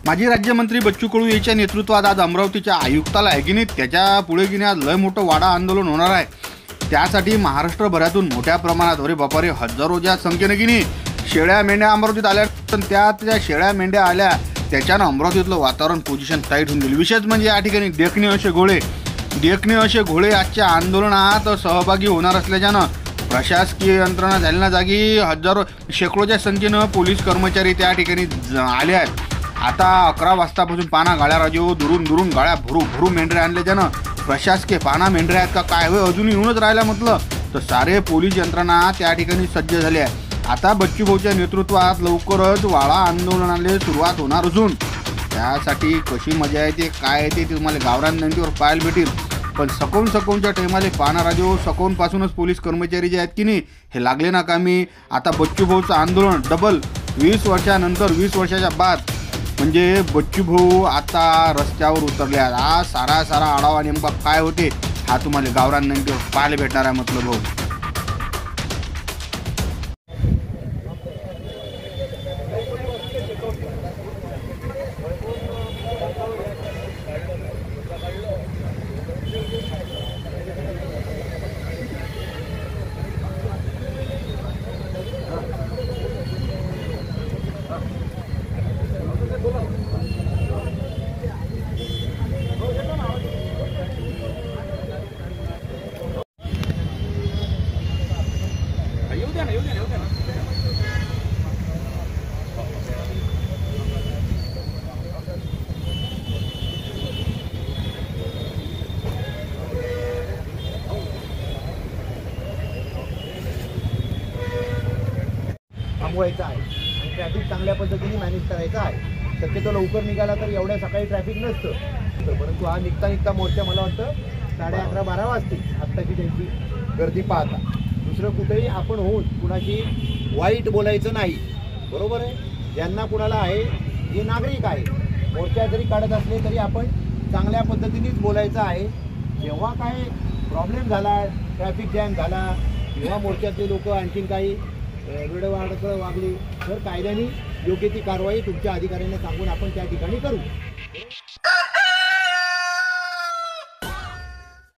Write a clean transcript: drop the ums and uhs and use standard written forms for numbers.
माजी राज्यमंत्री बच्चू कडू यांच्या नेतृत्वात आज अमरावतीच्या आयुक्ताला आहे की नाही त्याच्या पुढे की नाही आज लय मोठं वाडा आंदोलन होणार आहे। त्यासाठी महाराष्ट्रभरातून मोठ्या प्रमाणात अरे बापारे हजारोच्या संख्येने की नाही शेळ्या मेंढ्या अमरावतीत आल्या। पण त्या शेळ्या मेंढ्या आल्या त्याच्यानं अमरावतीतलं वातावरण पोझिशन टाईट होऊन गेलं। विशेष म्हणजे या ठिकाणी देखणे असे घोळे आजच्या आंदोलनात सहभागी होणार असल्याच्यानं प्रशासकीय यंत्रणा झालेल्या जागी हजारो शेकडोच्या संख्येनं पोलीस कर्मचारी त्या ठिकाणी आले आहेत। आता 11 वाजतापासून पाना गाड्या राजू दुरून गाड्या भरू मेंढऱ्या आणल्याच्यानं प्रशासकीय पाना मेंढऱ्या आहेत का काय होय अजूनही येऊनच राहिला म्हटलं तर सारे पोलीस यंत्रणा त्या ठिकाणी सज्ज झाले आहे। आता बच्चू भाऊच्या नेतृत्वात लवकरच वाडा आंदोलनाला सुरुवात होणार असून त्यासाठी कशी मजा येते काय येते ते तुम्हाला गावरान नंदीवर पाहायला भेटेल। पण सकोनच्या टायमाले पाहणा राजू सकोनपासूनच पोलीस कर्मचारी जे आहेत की नाही हे लागले ना कामी। आता बच्चू भाऊचं आंदोलन डबल 20 वर्षानंतर 20 वर्षाच्या बाद म्हणजे बच्चू भाऊ आता रस्त्यावर उतरले आहेत। हा सारा आढावा नेमका काय होते हा तुम्हाला गावरान नंदीवर पाहायला भेटणार आहे म्हटलं भाऊ। थांबवायचं आहे आणि ट्रॅफिक चांगल्या पद्धतीने मॅनेज करायचं आहे। शक्यतो लवकर निघाला तर एवढ्या सकाळी ट्रॅफिक नसतं, परंतु हा निघता मोर्चा मला वाटतं 11:30-12 वाजतील आत्ताची त्यांची गर्दी पाहता। दुसरं कुठेही आपण होऊन कुणाशी वाईट बोलायचं नाही, बरोबर आहे। ज्यांना कुणाला आहे जे नागरिक आहे मोर्चा जरी काढत असले तरी आपण चांगल्या पद्धतीनेच बोलायचं आहे। जेव्हा काय प्रॉब्लेम झाला ट्रॅफिक जॅम झाला किंवा मोर्चातले लोक आणखीन काही वेळेवाढ वागली तर कायद्याने योग्य ती कारवाई तुमच्या अधिकाऱ्यांना सांगून आपण त्या ठिकाणी करू।